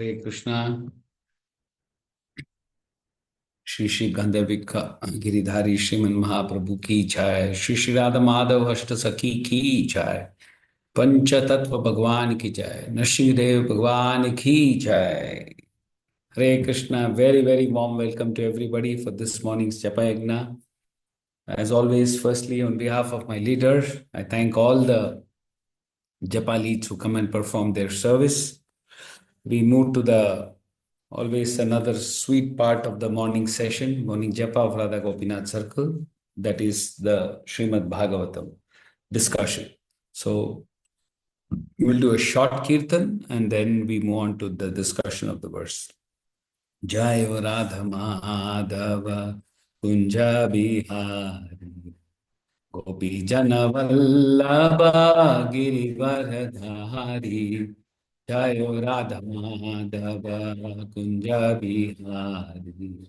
Hare Krishna. Shri Shri Gandharvika Giridhari Shriman Mahaprabhu ki jai. Shri Shri Radha Madhav Ashta Sakhi ki jai. Pancha Tattva Bhagwan ki jai. Nrsimhadev Bhagwan ki jai. Hare Krishna. Very, very warm welcome to everybody for this morning's Japa Yagna. As always, firstly, on behalf of my leader, I thank all the Japa leads who come and perform their service. We move to the always another sweet part of the morning session, morning japa of Radha Gopinath Circle, that is the Srimad Bhagavatam discussion. So we'll do a short kirtan and then we move on to the discussion of the verse. Jai Radha Madhava Kunja Bihari Gopi Jana Vallabha Girivaradhari Jai Radha Madhava Kunja Bihari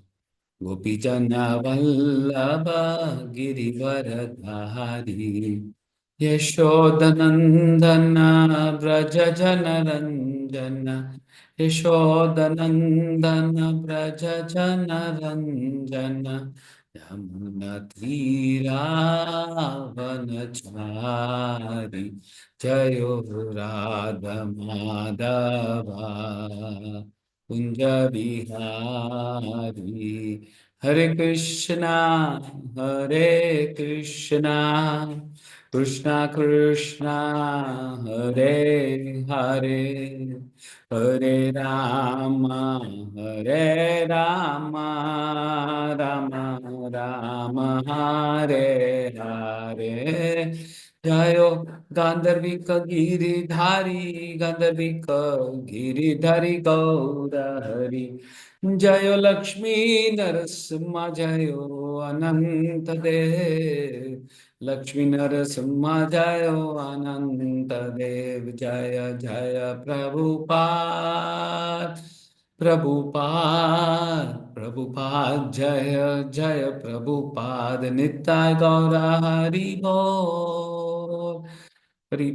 Gopi Jana Vallabha Girivaradhari Yashodanandana Braja Jana Ranjana Yashodanandana Braja Jana Ranjana Yamuna Tira Vanachari Jayo Radha Madhava Kunja Bihari Hare Krishna Krishna Krishna Hare Hare Hare Rama Rama Rama Hare Hare Jayo Gandharvika Giridhari Gaurahari Jayo Lakshmi Narasimha Jayo Ananta Dev Lakshmi Narasimha Jayo Ananta Dev Jaya Jaya Prabhupada Jaya Jaya Prabhupada Nitya Gaura Hari Bol Hari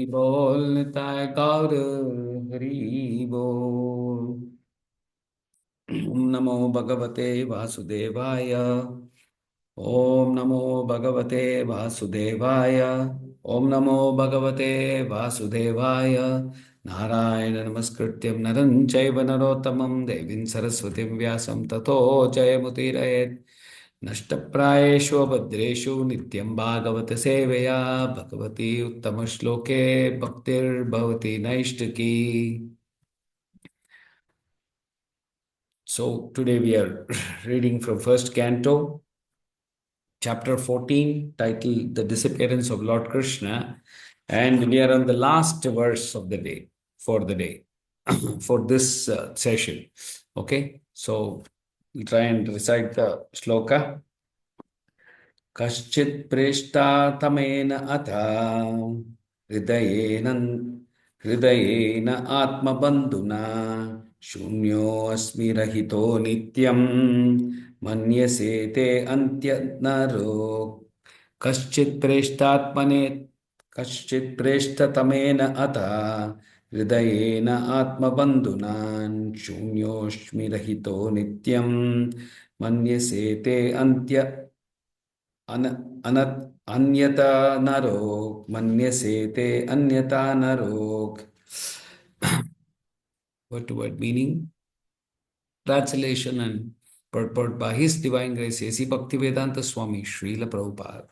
Bol Nitya Gaura Hari Bol Om Namo Bhagavate Vasudevaya Om Namo Bhagavate Vasudevaya Om Namo Bhagavate Vasudevaya Narayana Namaskrityam Naram Chaiva Narottamam Devim Saraswatim Vyasam Tato Jayamutiraet Nashtaprayeshu Abhadreshu Nityam Bhagavata Sevaya Bhagavati Uttama Shloke Bhaktir Bhavati Naishtaki. So today we are reading from first canto, chapter 14, titled The Disappearance of Lord Krishna, and we are on the last verse of the day, for the day, for this session. Okay, so we'll try and recite the shloka. Kaschit preshta tamena atha hridayena atma bandhuna shunyo asmi rahito nityam manyase te antyatnaro kaschit preshtatamena atha hridayena atma bandhuna shunyosmi rahito nityam manyase te Anyata narok, manyasete anyata narok. Word-to-word meaning, translation and purport by His Divine Grace A.C. Bhaktivedanta Swami Srila Prabhupada.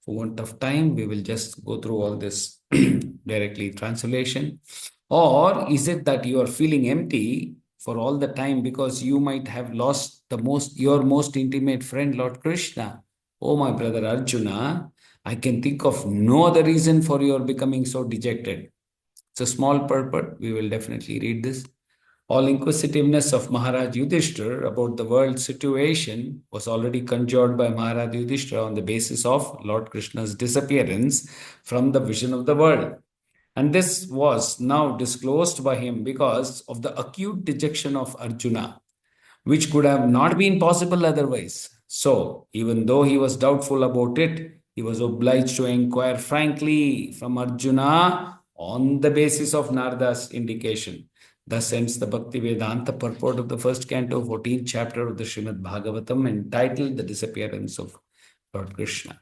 For want of time, we will just go through all this directly translation. Or is it that you are feeling empty for all the time because you might have lost your most intimate friend, Lord Krishna? Oh, my brother Arjuna, I can think of no other reason for your becoming so dejected. It's a small purport. We will definitely read this. All inquisitiveness of Maharaj Yudhishthira about the world situation was already conjured by Maharaj Yudhishthira on the basis of Lord Krishna's disappearance from the vision of the world. And this was now disclosed by him because of the acute dejection of Arjuna, which could have not been possible otherwise. So, even though he was doubtful about it, he was obliged to inquire frankly from Arjuna on the basis of Narada's indication. Thus ends the Bhakti Vedanta purport of the first canto, 14th chapter of the Srimad Bhagavatam, entitled The Disappearance of Lord Krishna.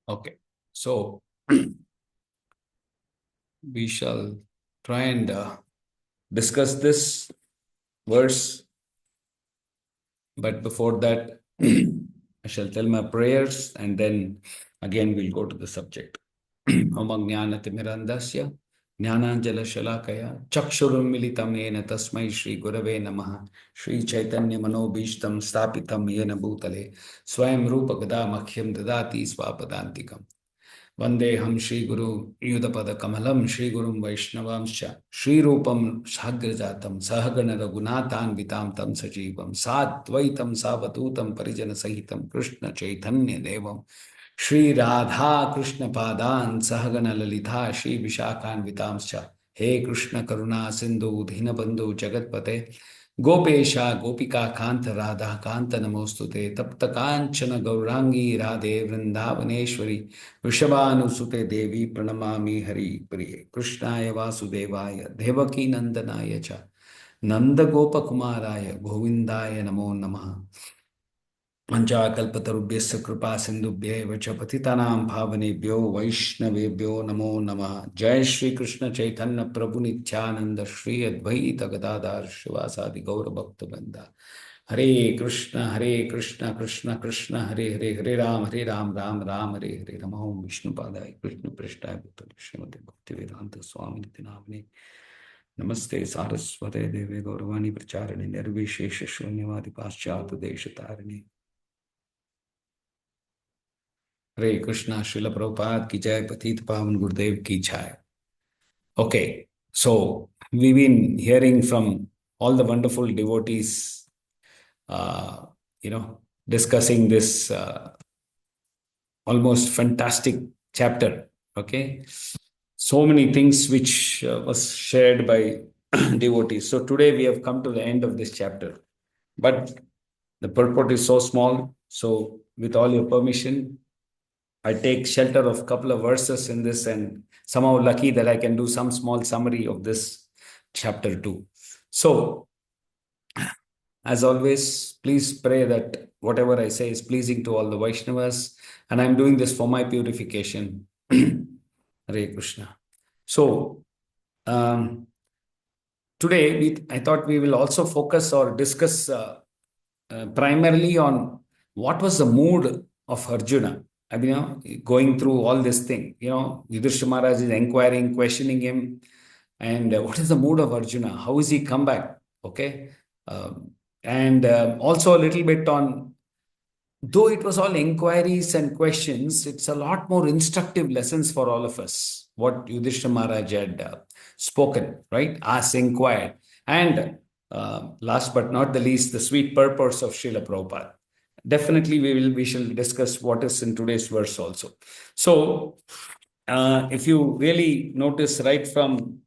Okay, so we shall try and discuss this verse, but before that, I shall tell my prayers and then again we'll go to the subject. Om Jnanatimirandasya Jnananjala Shalakaya Chakshurunmilitam Yena Tasmai Shri Gurave Namaha Shri Chaitanya Manobishtam Stapitam Yena Bhutale Swayam Rupa Gadamakhyam Dadati Swapadantikam Vandeham Shri Guru Yudapada Kamalam Shri Gurum Vaishnavamscha Shri Rupam Sagrajatam Sahagana Raghunathan Vitam Tam Sajivam Satvaitam Savatutam Parijana Sahitam Krishna Chaitanya Devam Shri Radha Krishna Padan Sahagana Lalita Shri Vishakan Vitamscha He Krishna Karuna Sindhu Dhinabandhu Jagatpate Gopesha Gopika Kanta Radha Kanta Namostute Tapta Kanchana Gaurangi Radhe Vrindavaneshwari Vrishabhanusute Devi Pranamami Hari Priye Krishnaya Vasudevaya Devaki Nandanaya Cha Nanda Gopa Kumaraya Govindaya Namo Namaha Panchakalpatarubhyasya kripa sindhubhya च पतितानां भावनेभ्यो वैष्णवेभ्यो नमो नमः जय श्री कृष्ण चैतन्य प्रभु नित्यानंद श्री अद्वैत गदाधर शिवासादि गौर भक्त वृंदा हरे कृष्ण कृष्ण कृष्ण हरे हरे हरे राम राम राम हरे हरे नमो विष्णुपादाय कृष्ण पृष्ठाय भूतले श्रीमते भक्तिवेदांत स्वामी नित्य नामिने नमस्ते सारस्वते देवे गौरवाणी प्रचारिणे निर्विशेष शून्यवादि पाश्चात्य देश तारिणे Hare Krishna, Srila Prabhupada ki jai, Patith Pavan Gurudev ki jai. Okay, so we've been hearing from all the wonderful devotees, uh, discussing this almost fantastic chapter. Okay, so many things which was shared by devotees. So today we have come to the end of this chapter, but the purport is so small. So with all your permission, I take shelter of a couple of verses in this, and somehow lucky that I can do some small summary of this chapter 2. So, as always, please pray that whatever I say is pleasing to all the Vaishnavas, and I'm doing this for my purification. Hare Krishna. So, today I thought we will also focus or discuss primarily on what was the mood of Arjuna. I mean, going through all this thing, Yudhishthira Maharaj is inquiring, questioning him, and what is the mood of Arjuna? How is he come back? Okay. And also a little bit on, though it was all inquiries and questions, it's a lot more instructive lessons for all of us. What Yudhishthira Maharaj had spoken, right? Asked, inquired. And last but not the least, the sweet purpose of Srila Prabhupada. Definitely we shall discuss what is in today's verse also. So if you really notice right from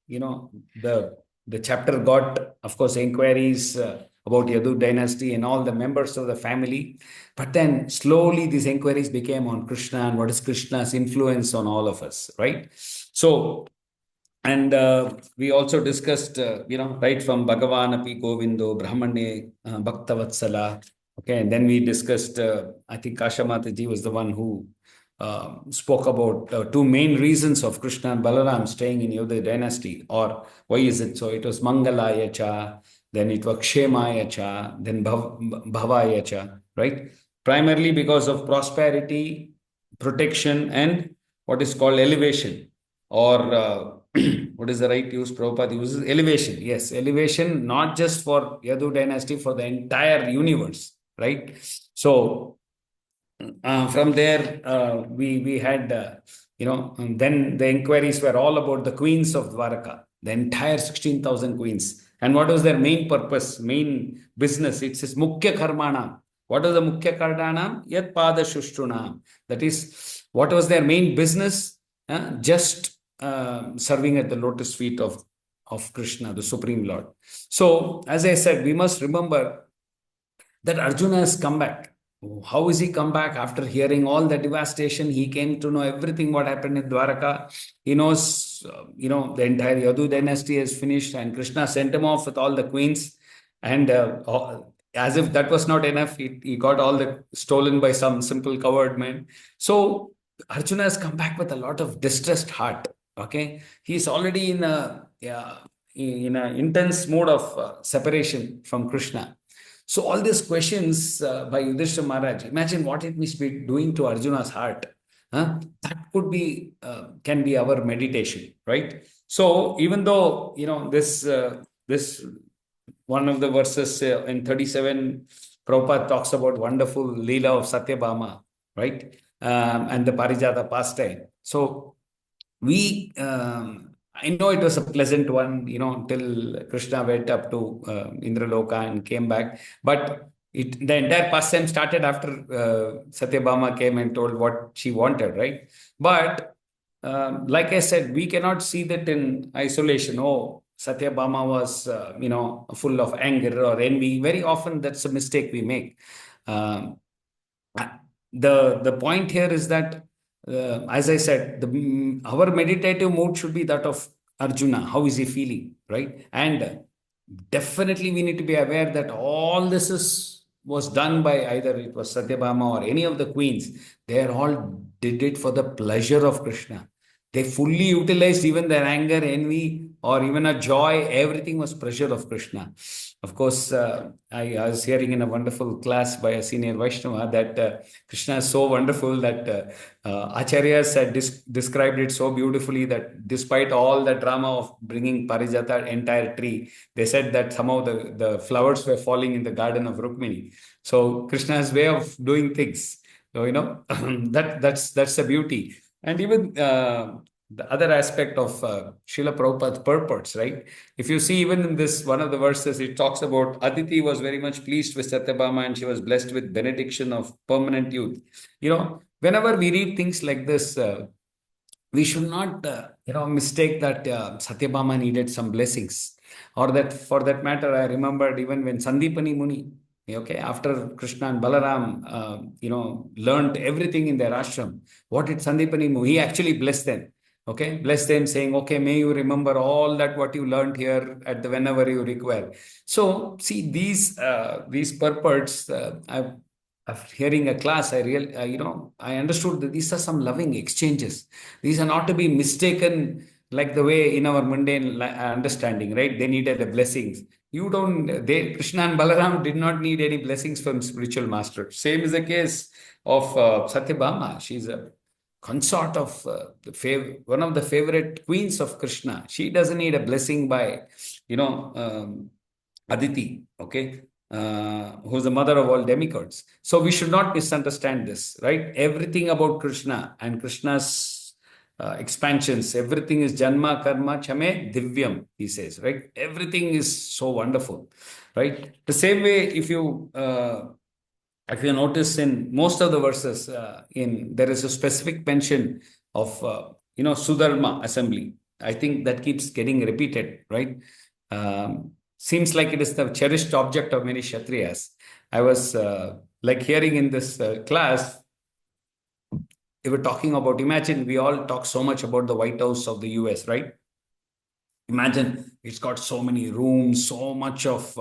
the chapter got, of course, inquiries about Yadu dynasty and all the members of the family, but then slowly these inquiries became on Krishna and what is Krishna's influence on all of us, right? So, and we also discussed right from Bhagavan api Govindo Brahmane Bhaktavatsala. Okay, and then we discussed, I think Kashamataji was the one who spoke about two main reasons of Krishna and Balaram staying in Yodha dynasty, or why is it so? It was Mangalaya cha, then it was Kshemaya cha, then Bhavaya cha, right? Primarily because of prosperity, protection, and what is called elevation, or what is the right use? Prabhupada uses elevation. Yes, elevation, not just for Yadu dynasty, for the entire universe, right? So from there, we had, then the inquiries were all about the queens of Dwaraka, the entire 16,000 queens. And what was their main purpose, main business? It says Mukhya Karmanam. What was the Mukhya Karmanam? Yat Pada Shushtunam. That is, what was their main business? Just serving at the lotus feet of of Krishna, the Supreme Lord. So, as I said, we must remember that Arjuna has come back. How is he come back after hearing all the devastation? He came to know everything what happened in Dwaraka. He knows, the entire Yadu dynasty is finished, and Krishna sent him off with all the queens. And as if that was not enough, he got all the stolen by some simple coward man. So Arjuna has come back with a lot of distressed heart. Okay, he's already in a intense mode of separation from Krishna. So all these questions by Yudhishthira Maharaj, imagine what it must be doing to Arjuna's heart. Huh? That could be can be our meditation, right? So even though this one of the verses in 37, Prabhupada talks about wonderful Leela of Satyabhama, right? And the Parijata pastime. So I know it was a pleasant one, till Krishna went up to Indraloka and came back. But the entire pastime started after Satyabhama came and told what she wanted, right? But like I said, we cannot see that in isolation. Oh, Satyabhama was, full of anger or envy. Very often, that's a mistake we make. Um, the point here is that, as I said, our meditative mood should be that of Arjuna. How is he feeling, right? And definitely we need to be aware that all this was done by either it was Satyabhama or any of the queens. They all did it for the pleasure of Krishna. They fully utilized even their anger, envy, or even a joy. Everything was pleasure of Krishna. Of course, I was hearing in a wonderful class by a senior Vaishnava that Krishna is so wonderful that Acharyas had described it so beautifully that despite all the drama of bringing Parijata entire tree, they said that somehow the flowers were falling in the garden of Rukmini. So Krishna's way of doing things. So, that's the beauty. And even the other aspect of Srila Prabhupada's purports, right? If you see even in this one of the verses, it talks about Aditi was very much pleased with Satyabhama and she was blessed with benediction of permanent youth. Whenever we read things like this, we should not, mistake that Satyabhama needed some blessings. Or that, for that matter, I remembered even when Sandipani Muni, okay, after Krishna and Balaram, learned everything in their ashram, what did Sandipani Muni? He actually blessed them. Okay, bless them, saying, okay, may you remember all that what you learned here at the whenever you require. So, see, these purports, after hearing a class, I understood that these are some loving exchanges. These are not to be mistaken like the way in our mundane understanding, right? They needed the blessings. Krishna and Balaram did not need any blessings from spiritual master. Same is the case of Satyabhama. She's a consort of one of the favorite queens of Krishna. She doesn't need a blessing by, Aditi, okay, who's the mother of all demigods. So we should not misunderstand this, right? Everything about Krishna and Krishna's expansions, everything is Janma, Karma, Chame, Divyam, he says, right? Everything is so wonderful, right? The same way, if you notice in most of the verses, there is a specific mention of Sudharma assembly. I think that keeps getting repeated, right? Seems like it is the cherished object of many Kshatriyas. I was like hearing in this class, they were talking about, imagine we all talk so much about the White House of the US, right? Imagine it's got so many rooms, so much of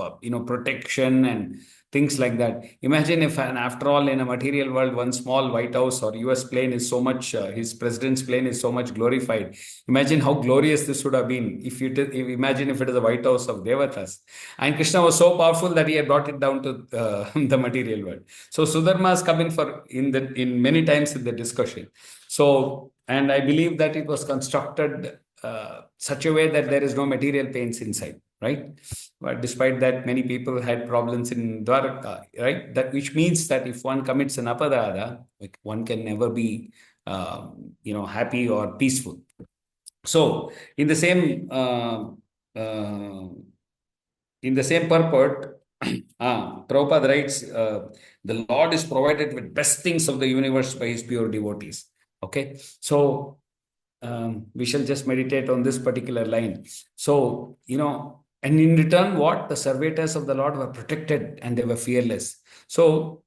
protection and things like that. Imagine if, and after all, in a material world, one small White House or US plane is so much, his president's plane is so much glorified. Imagine how glorious this would have been if imagine if it is the White House of Devatas. And Krishna was so powerful that he had brought it down to the material world. So Sudharma has come in many times in the discussion. So, and I believe that it was constructed such a way that there is no material pains inside, right? But despite that, many people had problems in Dwaraka, right? That which means that if one commits an apadada, one can never be, happy or peaceful. So, in the same purport, Prabhupada writes, the Lord is provided with best things of the universe by his pure devotees. Okay, so we shall just meditate on this particular line. So, and in return, what? The servitors of the Lord were protected and they were fearless. So,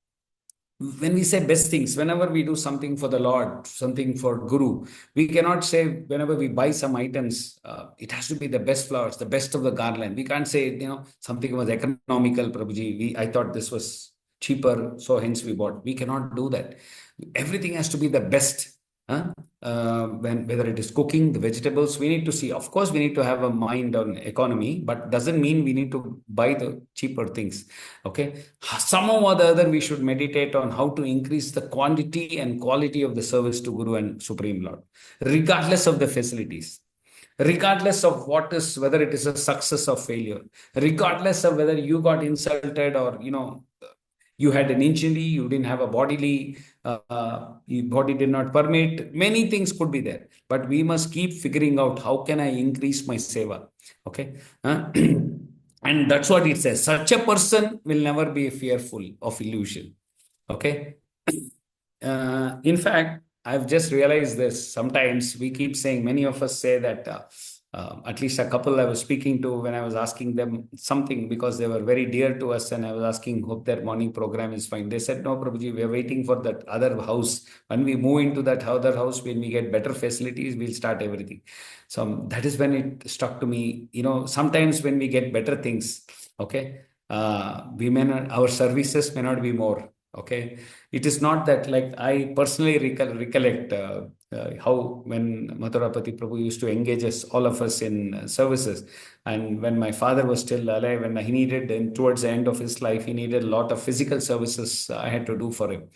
when we say best things, whenever we do something for the Lord, something for Guru, we cannot say whenever we buy some items, it has to be the best flowers, the best of the garland. We can't say, something was economical, Prabhuji. I thought this was cheaper, so hence we bought. We cannot do that. Everything has to be the best. Huh? Whether it is cooking, the vegetables, we need to see. Of course, we need to have a mind on economy, but doesn't mean we need to buy the cheaper things. Okay, somehow or the other, we should meditate on how to increase the quantity and quality of the service to Guru and Supreme Lord, regardless of the facilities, regardless of whether it is a success or failure, regardless of whether you got insulted or you had an injury, you didn't have a bodily, your body did not permit. Many things could be there, but we must keep figuring out how can I increase my seva. Okay. And that's what it says. Such a person will never be fearful of illusion. Okay. In fact, I've just realized this. Sometimes we keep saying, many of us say that, at least a couple I was speaking to, when I was asking them something because they were very dear to us, and I was asking, hope their morning program is fine. They said, no, Prabhuji, we are waiting for that other house. When we move into that other house, when we get better facilities, we'll start everything. So that is when it struck to me, sometimes when we get better things, okay, our services may not be more. Okay, it is not that, like, I personally recollect how when Mathurapati Prabhu used to engage us, all of us, in services. And when my father was still alive, and he needed, and towards the end of his life, he needed a lot of physical services I had to do for him.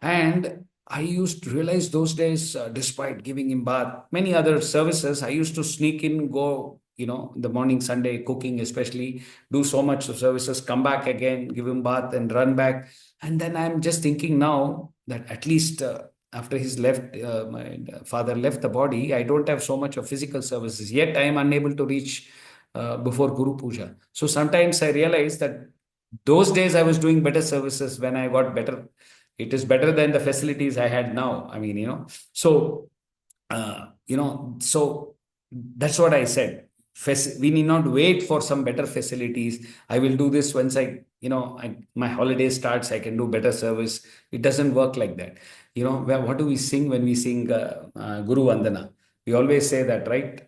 And I used to realize those days, despite giving him bath, many other services, I used to sneak in, go, the morning Sunday, cooking especially, do so much of services, come back again, give him bath and run back. And then I'm just thinking now that at least after my father left the body, I don't have so much of physical services. Yet I am unable to reach before Guru Puja. So sometimes I realize that those days I was doing better services when I got better. It is better than the facilities I had now. I mean, so, so that's what I said. We need not wait for some better facilities. I will do this once my holiday starts, I can do better service. It doesn't work like that. What do we sing when we sing Guru Vandana? We always say that, right?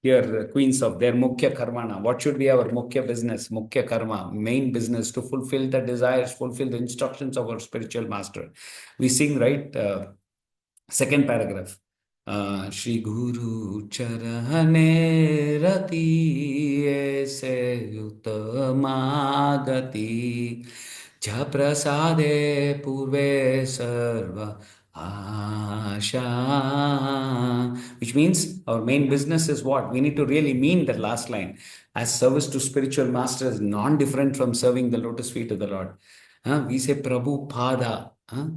Here, Queens of their Mukhya Karmana. What should be our Mukhya business, Mukhya Karma, main business, to fulfill the desires, fulfill the instructions of our spiritual master. We sing, right? Second paragraph. Shri Guru Charane Rati Aise Uttamagati Ja Prasade Purve Sarva Asha. Which means our main business is what? We need to really mean that last line. As service to spiritual master is non-different from serving the lotus feet of the Lord. We say Prabhu Pada.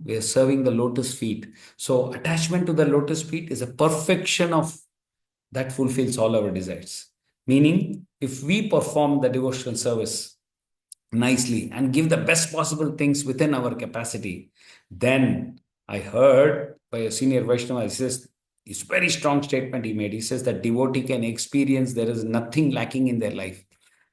We are serving the lotus feet. So attachment to the lotus feet is a perfection of that fulfills all our desires. Meaning, if we perform the devotional service nicely and give the best possible things within our capacity, then I heard by a senior Vaishnava, he says, it's a very strong statement he made. He says that devotee can experience there is nothing lacking in their life.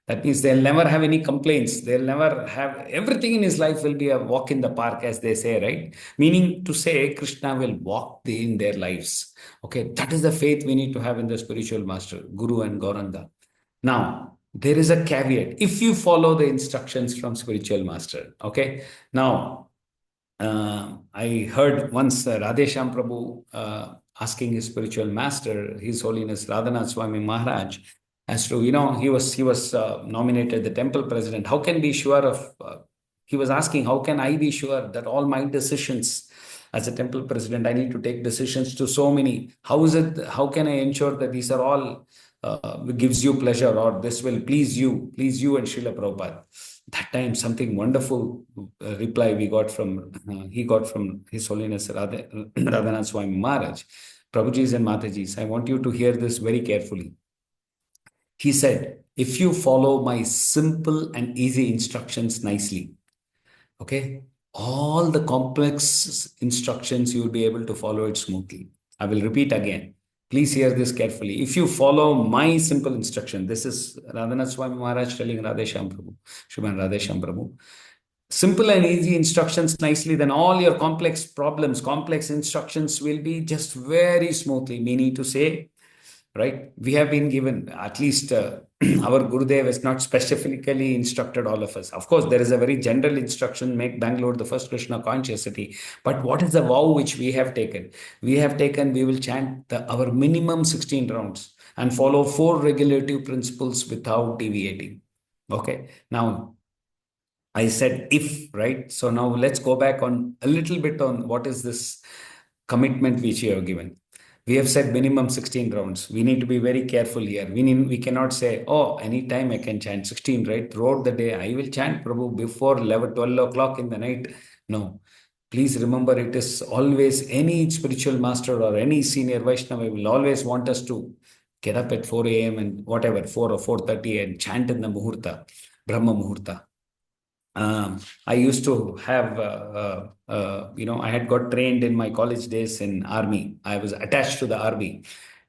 That means they'll never have any complaints. They'll never have, everything in his life will be a walk in the park, as they say, right? Meaning to say, Krishna will walk in their lives. Okay, that is the faith we need to have in the spiritual master, Guru and Gauranga. Now, there is a caveat. If you follow the instructions from spiritual master, okay? Now, I heard once Radhesham Prabhu asking his spiritual master, His Holiness Radhanath Swami Maharaj, as to, he was nominated the temple president. How can be sure of, he was asking, how can I be sure that all my decisions as a temple president, I need to take decisions to so many. How can I ensure that these are all gives you pleasure, or this will please you and Srila Prabhupada? That time, something wonderful reply he got from His Holiness Radhanath Swami Maharaj. Prabhujis and Matajis, I want you to hear this very carefully. He said, if you follow my simple and easy instructions nicely, okay, all the complex instructions, you will be able to follow it smoothly. I will repeat again. Please hear this carefully. If you follow my simple instruction, this is Radhanath Swami Maharaj telling Radhesham Prabhu, Shriman Radhesham Prabhu. Simple and easy instructions nicely, then all your complex problems, complex instructions will be just very smoothly. Meaning to say, right? We have been given, at least our Gurudev has not specifically instructed all of us. Of course, there is a very general instruction, make Bangalore the first Krishna conscious city. But what is the vow which we have taken? We have taken, we will chant our minimum 16 rounds and follow 4 regulative principles without deviating. Okay. Now, I said if, right? So now let's go back on a little bit on what is this commitment which you have given. We have said minimum 16 rounds. We need to be very careful here. We cannot say, oh, anytime I can chant 16, right? Throughout the day, I will chant Prabhu before 11, 12 o'clock in the night. No. Please remember, it is always any spiritual master or any senior Vaishnava will always want us to get up at 4 a.m. and whatever, 4 or 4:30 and chant in the Muhurta, Brahma Muhurta. I used to have, I had got trained in my college days in army. I was attached to the army.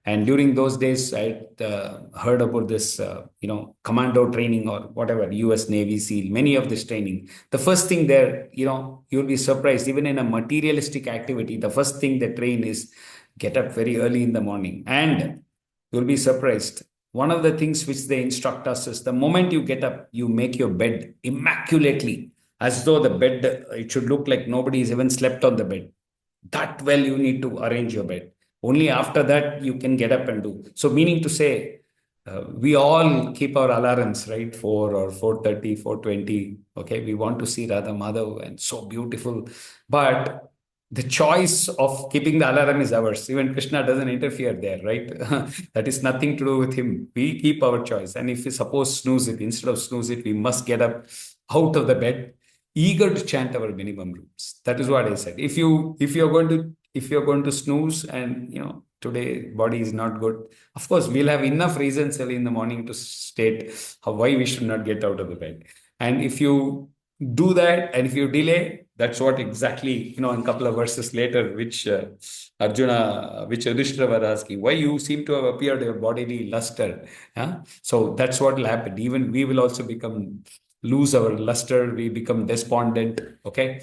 And during those days, I heard about this, commando training or whatever, US Navy SEAL, many of this training. The first thing there, you'll be surprised, even in a materialistic activity, the first thing they train is get up very early in the morning. And you'll be surprised. One of the things which they instruct us is the moment you get up, you make your bed immaculately, as though the bed, it should look like nobody's even slept on the bed. That well, you need to arrange your bed. Only after that, you can get up and do. So, meaning to say, we all keep our alarms, right? 4 or 4:30, 4:20. Okay, we want to see Radha Madhav and so beautiful. But the choice of keeping the alarm is ours. Even Krishna doesn't interfere there, right? That is nothing to do with him. We keep our choice. And if we suppose snooze it, instead of snooze it, we must get up out of the bed, eager to chant our minimum rules. That is what I said. If you're going to snooze and today body is not good, of course we'll have enough reasons early in the morning to state why we should not get out of the bed. And if you do that, and if you delay, that's what exactly, in a couple of verses later, which Yudhishthira was asking, why you seem to have appeared your bodily luster. Huh? So that's what will happen. Even we will also lose our luster, we become despondent. Okay.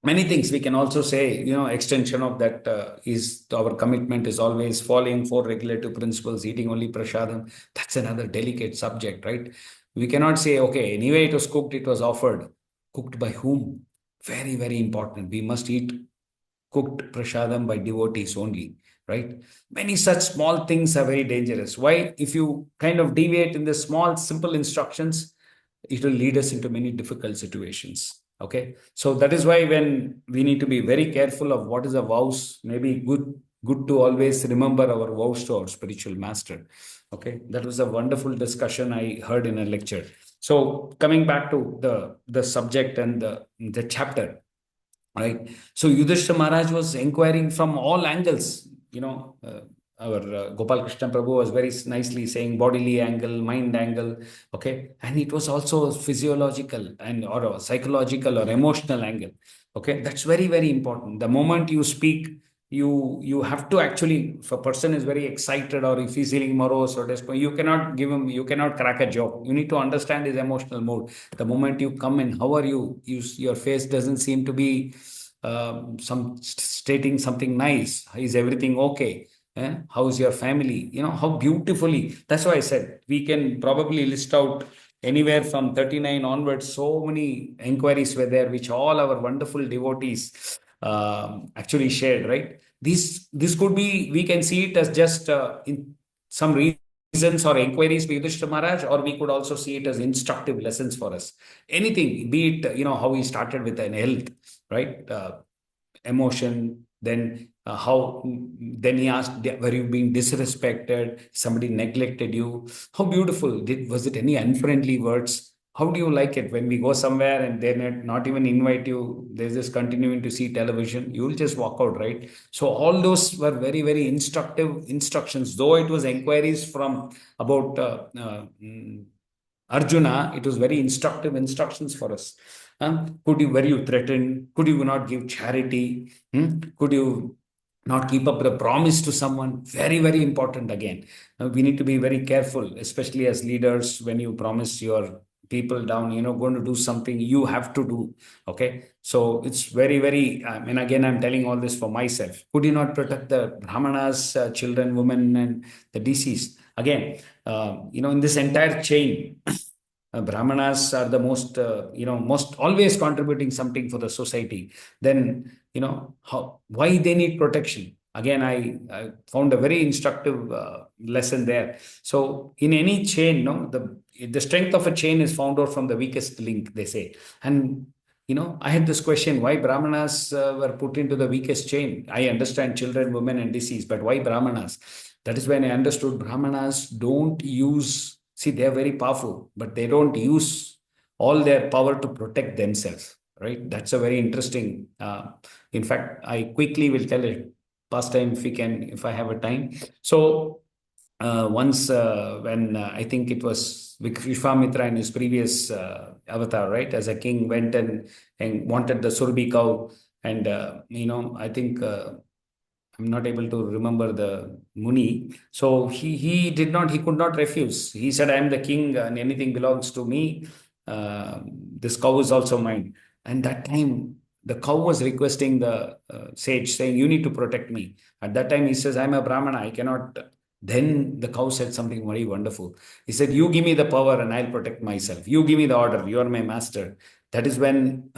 Many things we can also say, extension of that is our commitment is always following 4 regulative principles, eating only prasadam. That's another delicate subject, right? We cannot say, okay, anyway, it was cooked, it was offered. Cooked by whom? Very, very important. We must eat cooked prasadam by devotees only, right? Many such small things are very dangerous. Why? If you kind of deviate in the small, simple instructions, it will lead us into many difficult situations. Okay. So that is why when we need to be very careful of what is a vows, maybe good to always remember our vows to our spiritual master. Okay. That was a wonderful discussion I heard in a lecture. So coming back to the subject and the chapter, right? So Yudhishthira Maharaj was inquiring from all angles. Our Gopal Krishna Prabhu was very nicely saying bodily angle, mind angle, okay, and it was also physiological or a psychological or emotional angle. Okay, that's very, very important. The moment you speak, you have to actually, if a person is very excited or if he's feeling morose or desperate, you cannot crack a joke. You need to understand his emotional mood. The moment you come in, how are you? Your face doesn't seem to be stating something nice. Is everything okay? How's your family? How beautifully. That's why I said we can probably list out anywhere from 39 onwards. So many inquiries were there, which all our wonderful devotees actually shared, right? This could be, we can see it as just in some reasons or inquiries by Yudhishthira Maharaj, or we could also see it as instructive lessons for us. Anything, be it, how he started with an health, right? Emotion, then then he asked, were you being disrespected? Somebody neglected you? How beautiful. Was it any unfriendly words? How do you like it when we go somewhere and they're not even invite you? They're just continuing to see television. You'll just walk out, right? So all those were very, very instructive instructions. Though it was inquiries from about Arjuna, it was very instructive instructions for us. Were you threatened? Could you not give charity? Could you not keep up the promise to someone. Very, very important again. We need to be very careful, especially as leaders, when you promise your people down, going to do something, you have to do. Okay. So it's very, very, and again, I'm telling all this for myself. Could you not protect the Brahmanas, children, women, and the deceased? Again, in this entire chain, Brahmanas are the most always contributing something for the society. Then, why they need protection? Again, I found a very instructive lesson there. So, in any chain, no, the strength of a chain is found out from the weakest link, they say. And I had this question: why Brahmanas were put into the weakest chain? I understand children, women, and disease, but why Brahmanas? That is when I understood Brahmanas don't use. See, they are very powerful, but they don't use all their power to protect themselves, right? That's a very interesting. In fact, I quickly will tell it past time if I have a time. So once when I think it was Vishwamitra in his previous avatar, right, as a king, went and wanted the Surbi cow, and I think. I'm not able to remember the Muni. So he could not refuse. He said, I am the king and anything belongs to me. This cow is also mine. And that time, the cow was requesting the sage, saying, you need to protect me. At that time, he says, I'm a Brahmana. I cannot. Then the cow said something very wonderful. He said, you give me the power and I'll protect myself. You give me the order. You are my master. That is when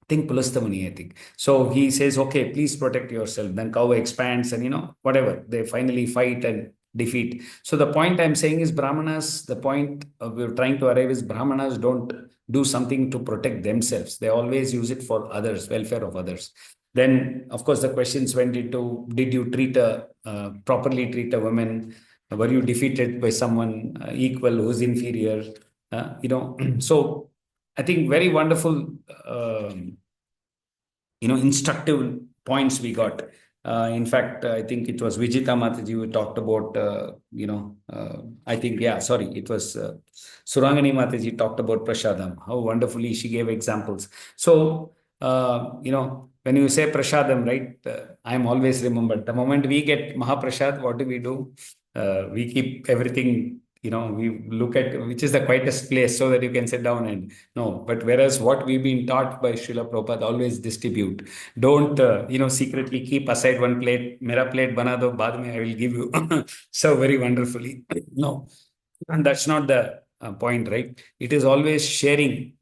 think Pulastamani, I think. So he says, okay, please protect yourself. Then cow expands and, whatever. They finally fight and defeat. So the point I'm saying is Brahmanas, the point we're trying to arrive is Brahmanas don't do something to protect themselves. They always use it for others, welfare of others. Then, of course, the questions went into, did you properly treat a woman? Were you defeated by someone equal who's inferior? So I think very wonderful, instructive points we got. In fact, I think it was Vijita Mataji who talked about, I think, yeah, sorry, it was Surangani Mataji talked about Prashadam, how wonderfully she gave examples. So, when you say Prashadam, right, I'm always remembered. The moment we get Mahaprasad, what do? We keep everything, we look at which is the quietest place so that you can sit down and no. But whereas what we've been taught by Srila Prabhupada, always distribute. Don't, secretly keep aside one plate. Mera plate bana do, baad mein I will give you. So very wonderfully. No, and that's not the point, right? It is always sharing.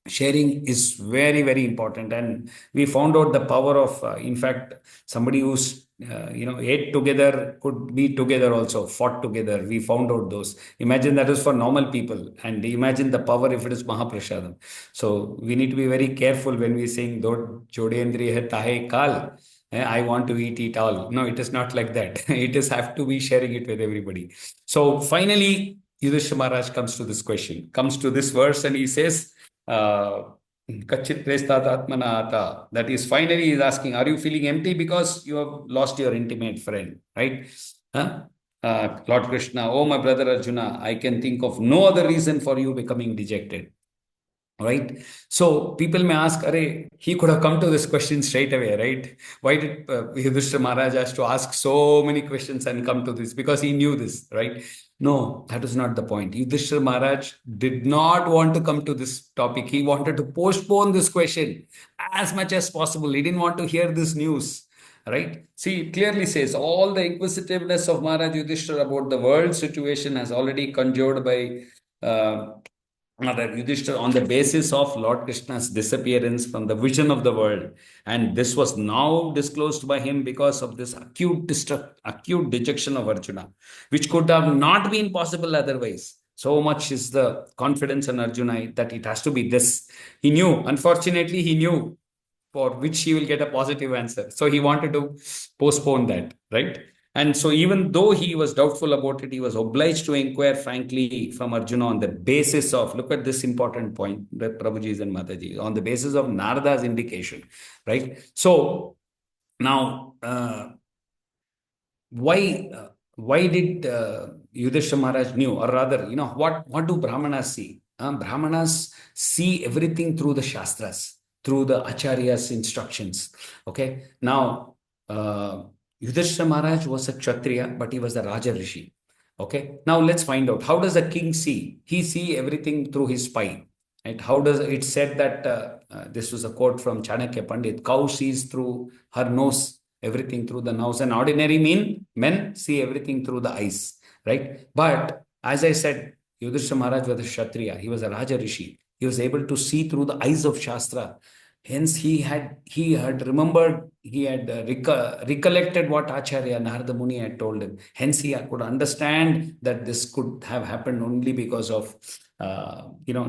Sharing is very, very important. And we found out the power of, in fact, somebody who's, ate together could be together also, fought together. We found out those. Imagine that is for normal people. And imagine the power if it is Mahaprasadam. So we need to be very careful when we sing, "Do Jodendri hai tahe kal." I want to eat all. No, it is not like that. It is have to be sharing it with everybody. So finally, Yudhishthira Maharaj comes to this verse, and he says, Kachit Prestatatmana Ata. That is, finally, he's asking, are you feeling empty because you have lost your intimate friend, right? Huh? Lord Krishna, oh my brother Arjuna, I can think of no other reason for you becoming dejected. Right? So people may ask, Arey, he could have come to this question straight away, right? Why did Yudhishthira Maharaj has to ask so many questions and come to this? Because he knew this, right? No, that is not the point. Yudhishthira Maharaj did not want to come to this topic. He wanted to postpone this question as much as possible. He didn't want to hear this news. Right? See, it clearly says all the inquisitiveness of Maharaj Yudhishthira about the world situation has already conjured by Mother Yudhishthira on the basis of Lord Krishna's disappearance from the vision of the world. And this was now disclosed by him because of this acute dejection of Arjuna, which could have not been possible otherwise. So much is the confidence in Arjuna that it has to be this. He knew, unfortunately, he knew for which he will get a positive answer. So he wanted to postpone that, right? And so even though he was doubtful about it, he was obliged to inquire frankly from Arjuna on the basis of, look at this important point that Prabhuji and Mataji, on the basis of Narada's indication, right? So now, why did Yudhishthira Maharaj knew, or rather, what do Brahmanas see? Brahmanas see everything through the Shastras, through the Acharya's instructions. Okay. Now, Yudhishthira Maharaj was a Kshatriya, but he was a Raja Rishi. Okay, now let's find out, how does a king see? He see everything through his spine. Right? How does it said that this was a quote from Chanakya Pandit? Cow sees through her nose, everything through the nose, and ordinary men see everything through the eyes. Right? But as I said, Yudhishthira Maharaj was a Kshatriya. He was a Raja Rishi. He was able to see through the eyes of Shastra. Hence, he had remembered, he had recollected what Acharya Narada Muni had told him. Hence, he could understand that this could have happened only because of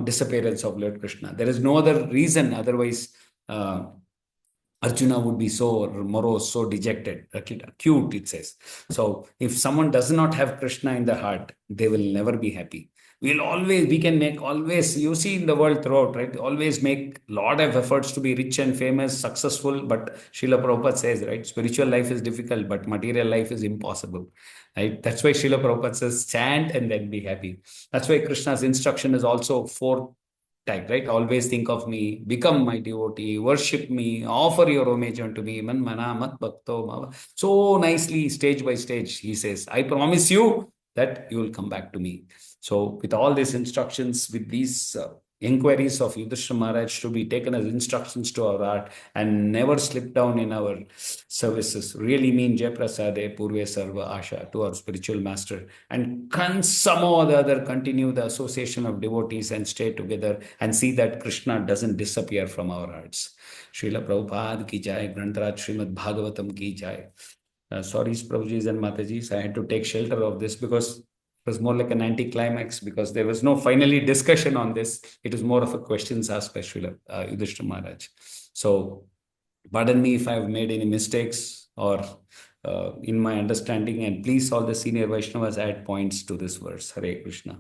disappearance of Lord Krishna. There is no other reason. Otherwise, Arjuna would be so morose, so dejected, acute, it says. So if someone does not have Krishna in the heart, they will never be happy. We can make always, you see in the world throughout, right? Always make a lot of efforts to be rich and famous, successful. But Srila Prabhupada says, right, spiritual life is difficult, but material life is impossible. Right? That's why Srila Prabhupada says, chant and then be happy. That's why Krishna's instruction is also four tag, right? Always think of me, become my devotee, worship me, offer your homage unto me. Man mana mat bhakto mava. So nicely, stage by stage, he says, I promise you that you will come back to me. So with all these instructions, with these inquiries of Yudhishthira Maharaj to be taken as instructions to our heart and never slip down in our services, really mean Jai Prasade Purve Sarva Asha to our spiritual master, and can somehow or the other continue the association of devotees and stay together and see that Krishna doesn't disappear from our hearts. Srila Prabhupada ki jai, Grantaraj Srimad Bhagavatam ki jai. Sorry, Prabhujis and Matajis, I had to take shelter of this because it was more like an anticlimax, because there was no finally discussion on this. It was more of a questions asked by Srila Yudhishthira Maharaj. So, pardon me if I have made any mistakes or in my understanding, and please all the senior Vaishnavas add points to this verse. Hare Krishna.